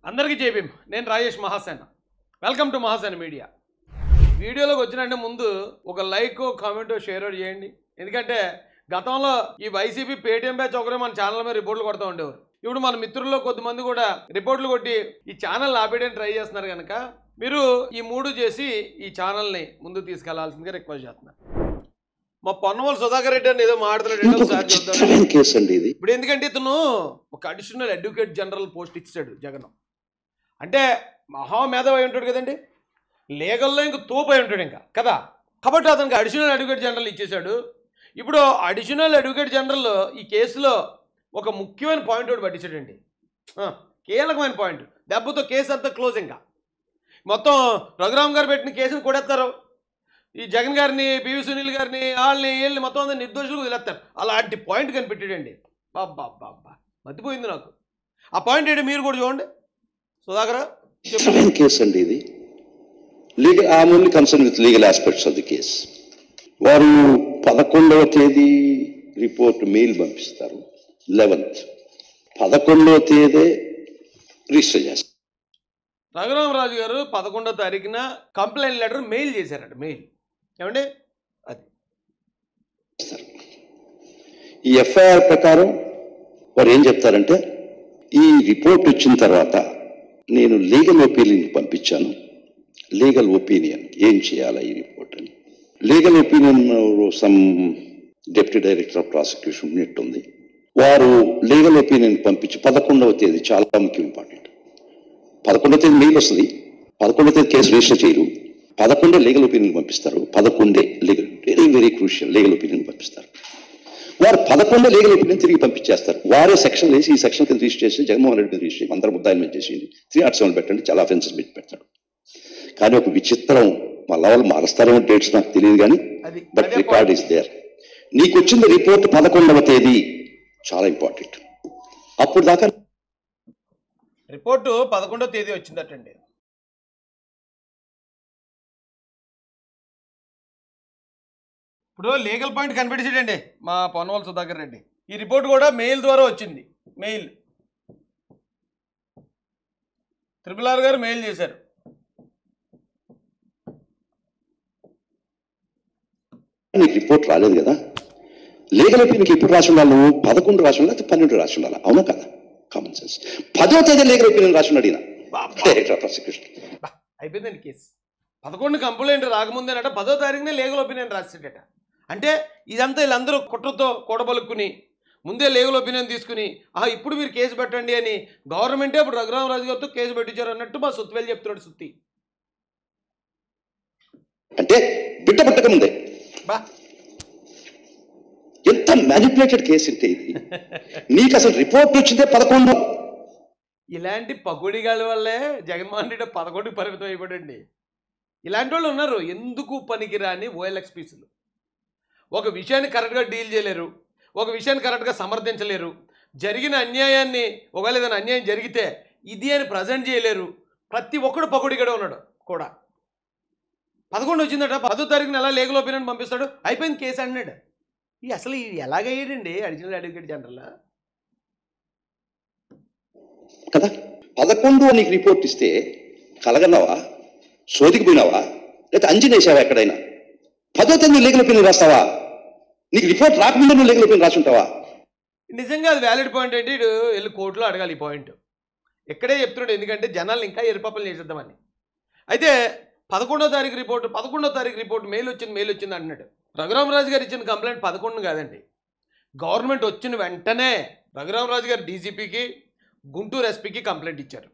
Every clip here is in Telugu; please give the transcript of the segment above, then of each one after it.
అందరికీ జైభీం. నేను Rajesh Mahasena. Welcome to Mahasena media. వీడియోలోకి వచ్చినంటే ముందు ఒక లైక్, కామెంట్, షేర్ చేయండి. ఎందుకంటే గతంలో ఈ వైసీపీ పేటీఎం బ్యాచ్ ఒకరే మన ఛానల్ మీద రిపోర్ట్లు కొడతా ఉండేవారు. ఇప్పుడు మన మిత్రుల్లో కొద్దిమంది కూడా రిపోర్ట్లు కొట్టి ఈ ఛానల్ ఆపేయడానికి ట్రై చేస్తున్నారు కనుక మీరు ఈ మూడు చేసి ఈ ఛానల్ని ముందుకు తీసుకెళ్లాల్సిందిగా రిక్వెస్ట్ చేస్తున్నారు. మా పొన్నవోలు సుధాకర్ రెడ్డి అని ఏదో మాట్లాడుతున్నాడు. ఇప్పుడు ఎందుకంటే ఇతను ఒక అడిషనల్ అడ్వకేట్ జనరల్ పోస్ట్ ఇచ్చాడు జగన్. అంటే మహామేధావి ఉంటాడు కదండి, లీగల్లో ఇంక తోపు అయి ఉంటాడు ఇంకా కదా. కాబట్టి అతనికి అడిషనల్ అడ్వకేట్ జనరల్ ఇచ్చేశాడు. ఇప్పుడు అడిషనల్ అడ్వకేట్ జనరల్ ఈ కేసులో ఒక ముఖ్యమైన పాయింట్ ఒకటి పట్టించాడండి, కీలకమైన పాయింట్. దెబ్బతో కేసు అంతా క్లోజ్. ఇంకా మొత్తం రఘురామ్ గారు పెట్టిన కేసుని కొడేస్తారు, ఈ జగన్ గారిని, పివి సునీల్ గారిని, వాళ్ళని వీళ్ళని మొత్తం అందరూ నిర్దోషులకు వదిలేస్తారు. అలాంటి పాయింట్ కనిపెట్టాడండి. బాబా బాబా మతిపోయింది నాకు. ఆ పాయింట్ ఏంటి మీరు కూడా చూడండి. సుధాకర్ కేసు అండి ఇది. Legal I'm only concern with legal aspects of the case. వారు 11వ తేదీ రిపోర్ట్ మెయిల్ పంపిస్తారు. 11th 11వ తేదీ రిజిస్టర్ చేస్తారు. రఘురామరాజు గారు 11వ తారీఖున కంప్లైంట్ లెటర్ మెయిల్ చేశారట. మెయిల్ ఏమండి అది ఈ ఎఫ్ఐఆర్ ప్రకారం వారు ఏం చెప్తారంటే, ఈ రిపోర్ట్ వచ్చిన తర్వాత నేను లీగల్ ఒపీనియన్ పంపించాను. లీగల్ ఒపీనియన్ ఏం చేయాలా ఈ రిపోర్ట్ అని. Legal opinion some deputy director of prosecution ఉన్నట్టుంది. వారు లీగల్ ఒపీనియన్ పంపించి 11వ తేదీ చాలా ముఖ్యం, ఇంపార్టెంట్. 11వ తేదీ మెయిల్ వస్తుంది, 11వ తేదీ కేసు రిజిస్టర్ చేయరు. 11 లీగల్ ఒపీనియన్ పంపిస్తారు. 11 legal very very crucial legal opinion పంపిస్తారు. వారు 11 లీగల్ ఒపీనియన్ తిరిగి పంపించేస్తారు. వారే సెక్షన్ వేసి ఈ సెక్షన్ కింద రిజిస్టర్ చేసి జగన్మోహన్ రెడ్డి రిజిస్టర్ చేసి అందరూ ముద్దాయిల మీద చేసి 307 పెట్టండి, చాలా అఫెన్సెస్ పెడతాడు. కానీ ఒక విచిత్రం, మళ్ళా వాళ్ళు మారుస్తారో డేట్స్ నాకు తెలియదు కానీ బట్ రికార్డ్ ఇస్ దేర్. నీకు వచ్చింది రిపోర్ట్ 11వ తేదీ, చాలా ఇంపార్టెంట్. అప్పుడు దాకా రిపోర్టు 11వ తేదీ వచ్చిందటండి. ఇప్పుడు లీగల్ పాయింట్ కనిపెట్టేసాడండి మా పొన్నవోలు సుధాకర్ రెడ్డి. ఈ రిపోర్ట్ కూడా మెయిల్ ద్వారా వచ్చింది. మెయిల్ RRR గారు మెయిల్ చేశారు. నీకు రిపోర్ట్ రాలేదు కదా, లీగల్ ఒపీనియన్కి ఎప్పుడు రాసి ఉండాలి? నువ్వు 11 రాసి ఉండాలి, 12 రాసి ఉండాలి. అవునా కదా? Common sense. 10వ తేదీ లీగల్ ఒపీనియన్ రాసి ఉన్నాడు ఈయన, డైరెక్టర్ ఆఫ్ ప్రాసిక్యూషన్. అయిపోయిందండి కేసు. 11 కంప్లైంట్ రాకముందేనట 10వ తారీఖునే లీగల్ ఒపీనియన్ రాసాడట. అంటే ఇదంతా వీళ్ళందరూ కుట్రతో కూడబలుక్కుని ముందే లీగల్ ఒపీనియన్ తీసుకుని ఇప్పుడు మీరు కేసు పెట్టండి అని గవర్నమెంటే ఇప్పుడు రఘురామరాజు గారితో కేసు పెట్టించారు అన్నట్టు మా సుత్తివేలు చెప్తున్నాడు. సుత్తి అంటే బిడ్డ పుట్టక ముందే ఎంత మ్యానిపులేటెడ్ కేసు అంటే ఇది. నీకు అసలు రిపోర్ట్ వచ్చిందే 11. ఇలాంటి పకోడీగాళ్ళ వల్లే జగన్మోహన్ రెడ్డి 11కి పరిమితం అయిపోయాడండి. ఇలాంటి వాళ్ళు ఉన్నారు, ఎందుకు పనికిరాని OLXPsలు. ఒక విషయాన్ని కరెక్ట్గా డీల్ చేయలేరు, ఒక విషయాన్ని కరెక్ట్గా సమర్థించలేరు, జరిగిన అన్యాయాన్ని ఒకవేళ ఏదైనా అన్యాయం జరిగితే ఇది అని ప్రజెంట్ చేయలేరు. ప్రతి ఒక్కడు పకోడీగాడే ఉన్నాడు కూడా. 11 వచ్చిందట, 10వ తారీఖున ఎలా లీగల్ ఒపీనియన్ పంపిస్తాడు, అయిపోయింది కేసు అన్నాడు. అసలు ఎలాగయ్యాడండి అడిషనల్ అడ్వకేట్ జనరల్ కదా. 11 నీకు రిపోర్ట్ ఇస్తే కలగన్నావా, సోదికి పోయినావా, లేకపోతే అంజనేసావా ఎక్కడైనా? 10వ తేదీ లీగల్ ఒపీనియన్ రాస్తావా? నీకు రిపోర్ట్ రాకముందే నువ్వు లీగల్ ఒపీనియన్ రాసి ఉంటావా? నిజంగా అది వ్యాలిడ్ పాయింట్ ఏంటి? ఇటు వెళ్ళి కోర్టులో అడగాలి ఈ పాయింట్. ఇక్కడే చెప్తున్నాడు, ఎందుకంటే జనాలు ఇంకా ఎరుపప్పలు చేసేద్దామని. అయితే 11వ తారీఖు రిపోర్ట్ మెయిల్ వచ్చింది అంటున్నాడు. రఘురామరాజు గారు ఇచ్చిన కంప్లైంట్ 11 కాదండి. గవర్నమెంట్ వచ్చిన వెంటనే రఘురామరాజు గారు డీజీపీకి, గుంటూరు ఎస్పీకి కంప్లైంట్ ఇచ్చారు.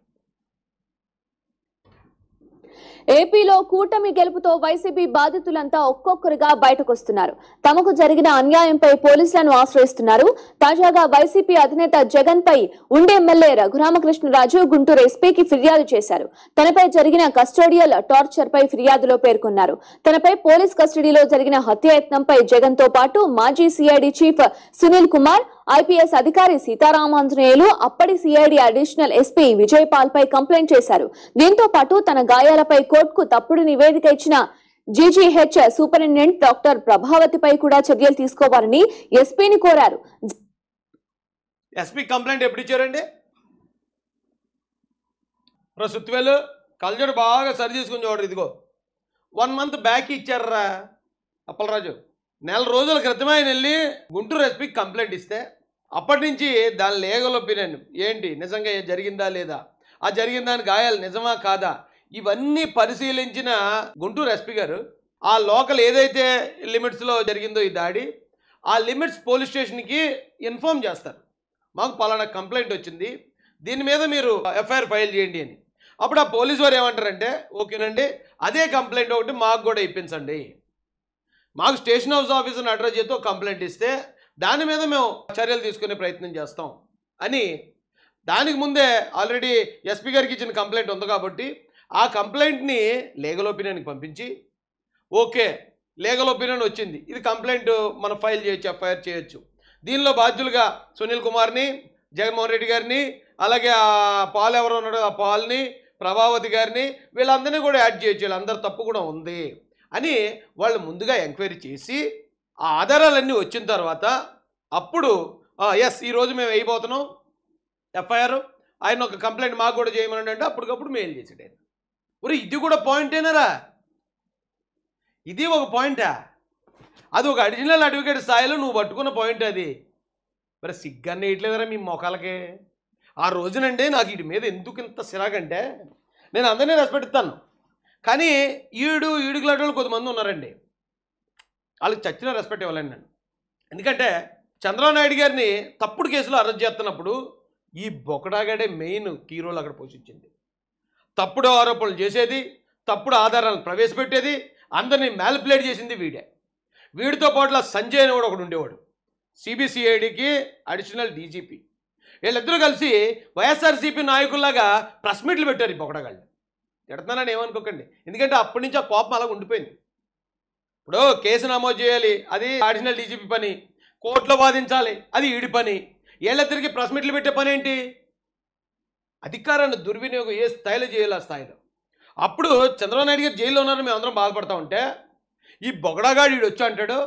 ఏపీలో కూటమి గెలుపుతో వైసీపీ బాధితులంతా ఒక్కొక్కరుగా బయటకొస్తున్నారు. తమకు జరిగిన అన్యాయంపై పోలీసులను ఆశ్రయిస్తున్నారు. తాజాగా వైసీపీ అధినేత జగన్ పై ఉండే ఎమ్మెల్యే రఘురామకృష్ణరాజు గుంటూరు ఎస్పీకి ఫిర్యాదు చేశారు. తనపై జరిగిన కస్టోడియల్ టార్చర్ పై ఫిర్యాదులో పేర్కొన్నారు. తనపై పోలీస్ కస్టడీలో జరిగిన హత్యాయత్నంపై జగన్ తో పాటు మాజీ CID chief Sunil Kumar, IPS అధికారి సీతారామాంజనేయులు, అప్పటి సిఐడి అడిషనల్ ఎస్పీ విజయపాల్ పై కంప్లైంట్ చేశారు. దీంతో పాటు తన గాయాలపై కోర్టుకు తప్పుడు నివేదిక ఇచ్చిన GGH సూపరింటెండెంట్ డాక్టర్ ప్రభావతిపై కూడా చర్యలు తీసుకోవాలని ఎస్పీని కోరారు. ఎస్పీ కంప్లైంట్ ఎప్పుడు ఇచ్చారండి? సుత్తివేలు కళ్ళజోడు బాగా సరి చేసుకుని చూడరు. ఇదిగో 1 మంత్ బ్యాక్ ఇచ్చారా అప్పలరాజు. నెల రోజుల క్రితమే ఆయన వెళ్ళి గుంటూరు ఎస్పీకి కంప్లైంట్ ఇస్తే అప్పటి నుంచి దాని లీగల్ ఒపీనియన్ ఏంటి, నిజంగా జరిగిందా లేదా, ఆ జరిగిన దాని గాయాలు నిజమా కాదా, ఇవన్నీ పరిశీలించిన గుంటూరు ఎస్పీ గారు ఆ లోకల్ ఏదైతే లిమిట్స్లో జరిగిందో ఈ దాడి, ఆ లిమిట్స్ పోలీస్ స్టేషన్కి ఇన్ఫామ్ చేస్తారు. మాకు పలానా కంప్లైంట్ వచ్చింది, దీని మీద మీరు ఎఫ్ఐఆర్ ఫైల్ చేయండి అని. అప్పుడు ఆ పోలీసు వారు ఏమంటారంటే, ఓకేనండి అదే కంప్లైంట్ ఒకటి మాకు కూడా ఇప్పించండి, మాకు స్టేషన్ హౌస్ ఆఫీసర్ని అడ్రస్ చేస్తూ కంప్లైంట్ ఇస్తే దాని మీద మేము చర్యలు తీసుకునే ప్రయత్నం చేస్తాం అని. దానికి ముందే ఆల్రెడీ ఎస్పీ గారికి ఇచ్చిన కంప్లైంట్ ఉంది కాబట్టి ఆ కంప్లైంట్ని లీగల్ ఒపీనియన్కి పంపించి, ఓకే లీగల్ ఒపీనియన్ వచ్చింది, ఇది కంప్లైంట్ మనం ఫైల్ చేయొచ్చు, ఎఫ్ఐఆర్ చేయొచ్చు. దీనిలో బాధ్యులుగా సునీల్ కుమార్ని, జగన్మోహన్ రెడ్డి గారిని, అలాగే ఆ పాల్ ఎవరు ఉన్నాడో ఆ పాల్ని, ప్రభావతి గారిని, వీళ్ళందరినీ కూడా యాడ్ చేయొచ్చు, వీళ్ళందరూ తప్పు కూడా ఉంది అని వాళ్ళు ముందుగా ఎంక్వైరీ చేసి ఆ ఆధారాలన్నీ వచ్చిన తర్వాత అప్పుడు ఎస్ ఈరోజు మేము వేయబోతున్నాం ఎఫ్ఐఆర్, ఆయన ఒక కంప్లైంట్ మాకు కూడా చేయమని అంటే అప్పటికప్పుడు మెయిల్ చేసాడు ఆయన. ఒరే ఇది కూడా పాయింటేనారా, ఇది ఒక పాయింటా, అది ఒక అడిషనల్ అడ్వకేట్ స్థాయిలో నువ్వు పట్టుకున్న పాయింట్ అది. మరి సిగ్గన్న వేయట్లేదరా మీ మొఖాలకే. ఆ రోజునండి నాకు వీటి మీద ఎందుకు ఇంత సిరాగంటే, నేను అందరినీ రెస్పెక్ట్ ఇస్తాను, కానీ ఈడుగులాంటి వాళ్ళు కొంతమంది ఉన్నారండి, వాళ్ళకి చచ్చిన రెస్పెక్ట్ ఇవ్వాలండి నేను. ఎందుకంటే చంద్రబాబు నాయుడు గారిని తప్పుడు కేసులో అరెస్ట్ చేస్తున్నప్పుడు ఈ బొకడాగాడే మెయిన్ కీ రోల్ అక్కడ పోషించింది. తప్పుడు ఆరోపణలు చేసేది, తప్పుడు ఆధారాలను ప్రవేశపెట్టేది, అందరినీ మ్యాలిపులేట్ చేసింది వీడే. వీడితో పాటు సంజయ్ అని కూడా ఒకడు ఉండేవాడు, సిబిసిఐడికి అడిషనల్ డీజీపీ. వీళ్ళిద్దరూ కలిసి వైఎస్ఆర్సీపీ నాయకుల్లాగా ప్రెస్ మీట్లు పెట్టారు ఈ బొకడగాళ్ళు. తిడుతున్నానని ఏమనుకోకండి, ఎందుకంటే అప్పటి నుంచి ఆ కోపం అలాగ ఉండిపోయింది. ఇప్పుడు కేసు నమోదు చేయాలి, అది అడిషనల్ డీజీపీ పని, కోర్టులో వాదించాలి, అది ఈడి పని. వీళ్ళిద్దరికి ప్రెస్ మీట్లు పెట్టే పని ఏంటి? అధికారాన్ని దుర్వినియోగం ఏ స్థాయిలో చేయాలి ఆ స్థాయిలో. అప్పుడు చంద్రబాబు నాయుడు గారు జైల్లో ఉన్నారని మేము అందరం బాధపడతా ఉంటే ఈ బొగడగాడు వీడు వచ్చి అంటాడు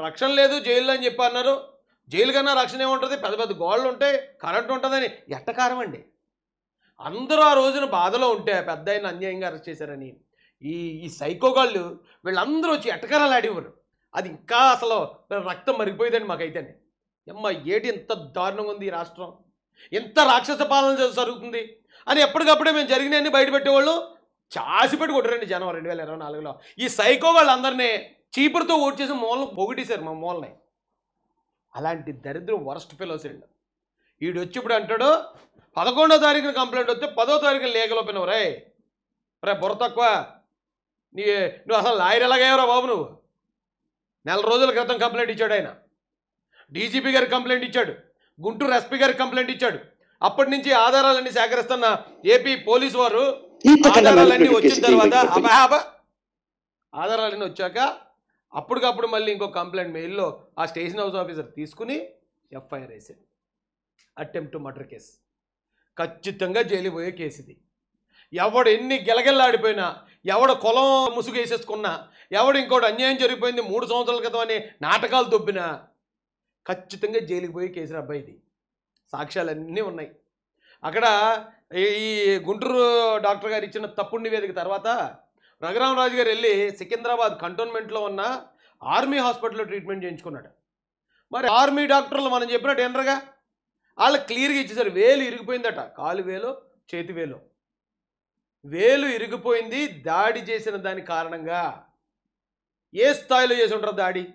రక్షణ లేదు జైల్లో అని చెప్పి అన్నారు. జైలు కన్నా రక్షణ ఏముంటుంది, పెద్ద పెద్ద గోడలు ఉంటాయి, కరెంటు ఉంటుందని. ఎట్టకారం అండి. అందరూ ఆ రోజున బాధలో ఉంటే పెద్ద ఆయన అన్యాయంగా అరెస్ట్ చేశారని ఈ సైకోగాళ్ళు వీళ్ళందరూ వచ్చి ఎట్టకారాలు ఆడేవారు. అది ఇంకా అసలు రక్తం మరిగిపోయేదండి మాకైతేనే. అమ్మ ఏటి ఎంత దారుణంగా ఉంది ఈ రాష్ట్రం, ఎంత రాక్షస పాలన జరుగుతుంది అని ఎప్పటికప్పుడే మేము జరిగినవన్నీ బయటపెట్టేవాళ్ళు చాసిపెట్టి కొట్టారండి జనవరి 2024లో. ఈ సైకో వాళ్ళందరినీ చీపురుతో ఓట్ చేసి మూలను పొగిటేశారు మా మూలని. అలాంటి దరిద్రం వరస్ట్ ఫెలోస్ అండి. వీడు వచ్చి ఇప్పుడు అంటాడు 11వ తారీఖున కంప్లైంట్ వస్తే 10వ తారీఖున లీగల్ ఓపెన్ రే బుర్ర తక్కువ, నువ్వు అసలు లాయర్ ఎలాగయ్యావురా బాబు నువ్వు. నెల రోజుల క్రితం కంప్లైంట్ ఇచ్చాడు ఆయన, డీజీపీ గారికి కంప్లైంట్ ఇచ్చాడు, గుంటూరు ఎస్పీ గారికి కంప్లైంట్ ఇచ్చాడు. అప్పటి నుంచి ఆధారాలన్నీ సేకరిస్తున్న ఏపీ పోలీసు వారు ఆధారాలన్నీ వచ్చిన తర్వాత ఆధారాలన్నీ వచ్చాక అప్పటికప్పుడు మళ్ళీ ఇంకో కంప్లైంట్ మెయిల్లో ఆ స్టేషన్ హౌస్ ఆఫీసర్ తీసుకుని ఎఫ్ఐఆర్ వేసాడు. అటెంప్ట్ టు మర్డర్ కేసు, ఖచ్చితంగా జైలు పోయే కేసు ఇది. ఎవడు ఎన్ని గెలగెల్లాడిపోయినా, ఎవడు కులం ముసుగు వేసేసుకున్నా, ఎవడు ఇంకోటి అన్యాయం జరిగిపోయింది 3 సంవత్సరాల క్రితం అని నాటకాలు దొబ్బినా ఖచ్చితంగా జైలుకి పోయే కేసు అబ్బాయి ఇది. సాక్ష్యాలన్నీ ఉన్నాయి. అక్కడ ఈ గుంటూరు డాక్టర్ గారు ఇచ్చిన తప్పుడు నివేదిక తర్వాత రఘురామరాజు గారు వెళ్ళి సికింద్రాబాద్ కంటోన్మెంట్లో ఉన్న ఆర్మీ హాస్పిటల్లో ట్రీట్మెంట్ చేయించుకున్నాడు. మరి ఆర్మీ డాక్టర్లు మనం చెప్పినట్టు ఏంటగా వాళ్ళు క్లియర్గా ఇచ్చేసారు. వేలు ఇరిగిపోయిందట, కాలు వేలు చేతి వేలు, వేలు ఇరిగిపోయింది దాడి చేసిన దాని కారణంగా. ఏ స్థాయిలో చేసి ఉంటారు దాడి?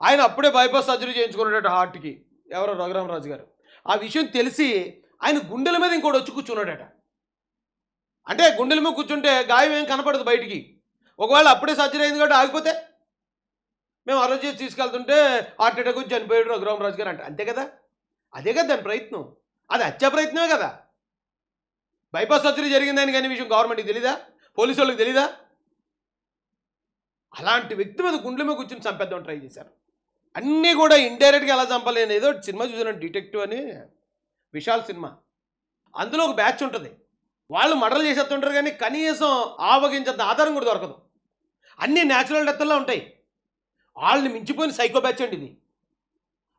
ఆయన అప్పుడే బైపాస్ సర్జరీ చేయించుకున్నాడట హార్ట్కి, ఎవరో రఘురామరాజు గారు. ఆ విషయం తెలిసి ఆయన గుండెల మీద ఇంకోటి వచ్చి కూర్చున్నాడట. అంటే గుండెల మీద కూర్చుంటే గాయం ఏం కనపడదు బయటికి. ఒకవేళ అప్పుడే సర్జరీ అయింది కాబట్టి ఆగిపోతే మేము ఆ రోజు చేసి తీసుకెళ్తుంటే హార్ట్ అటాక్ వచ్చి చనిపోయాడు రఘురామరాజు గారు అంటే అంతే కదా. అదే కదా దాని ప్రయత్నం, అది హత్యా ప్రయత్నమే కదా. బైపాస్ సర్జరీ జరిగిందని కానీ విషయం గవర్నమెంట్కి తెలీదా, పోలీసు వాళ్ళకి తెలీదా? అలాంటి వ్యక్తి మీద గుండెల మీద కూర్చొని చంపేద్దామని ట్రై చేశారు. అన్నీ కూడా ఇండైరెక్ట్గా ఎలా చంపాలి అనేది. ఏదో సినిమా చూసాను, డిటెక్టివ్ అని, విశాల్ సినిమా. అందులో ఒక బ్యాచ్ ఉంటుంది, వాళ్ళు మర్డర్లు చేసేస్తుంటారు కానీ కనీసం ఆవగించేంత ఆధారం కూడా దొరకదు. అన్నీ న్యాచురల్ డెత్ల్లో ఉంటాయి. వాళ్ళని మించిపోయిన సైకో బ్యాచ్ అండి ఇది.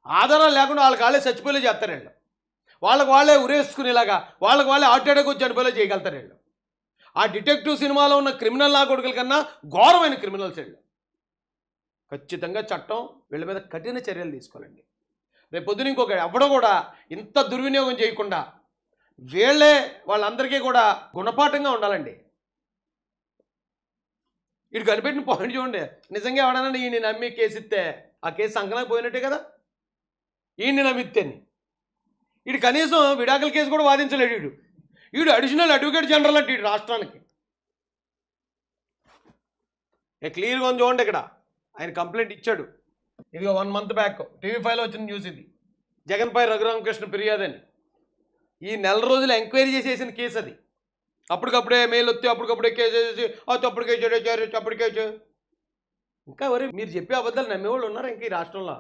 ఆధారాలు లేకుండా వాళ్ళ కాళ్ళే చచ్చిపోలే చేస్తారు వీళ్ళు. వాళ్ళకి వాళ్ళే ఉరేసుకునేలాగా వాళ్ళకి వాళ్ళే హార్ట్ అటాక్ వచ్చి చనిపోయేలా చేయగలుగుతారు వీళ్ళు. ఆ డిటెక్టివ్ సినిమాలో ఉన్న క్రిమినల్ నా కొడుకుల కన్నా ఘోరమైన క్రిమినల్స్ వీళ్ళు. ఖచ్చితంగా చట్టం వీళ్ళ మీద కఠిన చర్యలు తీసుకోవాలండి. రేపు పొద్దున ఇంకొక ఎవడో కూడా ఇంత దుర్వినియోగం చేయకుండా వీళ్ళే వాళ్ళందరికీ కూడా గుణపాఠంగా ఉండాలండి. వీడు కనిపెట్టిన పాయింట్ చూడండి. నిజంగా ఎవడన్నా ఈయన్ని నమ్మి కేసు ఇస్తే ఆ కేసు సంకనానికి పోయినట్టే కదా. ఈయన్ని నమ్మితేని వీడు కనీసం విడాకుల కేసు కూడా వాదించలేడు. వీడు అడిషనల్ అడ్వకేట్ జనరల్ అంటే వీడు రాష్ట్రానికి. క్లియర్గా ఉంది చూడండి. ఇక్కడ ఆయన కంప్లైంట్ ఇచ్చాడు. ఇదిగో 1 month బ్యాక్ TV5లో వచ్చిన న్యూస్ ఇది. జగన్పై రఘురామకృష్ణ ఫిర్యాదు అని. ఈ నెల రోజులు ఎంక్వైరీ చేసేసిన కేసు అది. అప్పటికప్పుడే మెయిల్ వస్తే అప్పటికప్పుడే కేసు వేసేసి తప్పుడు కేసు ఇంకా ఎవరు మీరు చెప్పే అబద్ధాలు నమ్మేవాళ్ళు ఉన్నారు ఇంకా ఈ రాష్ట్రంలో.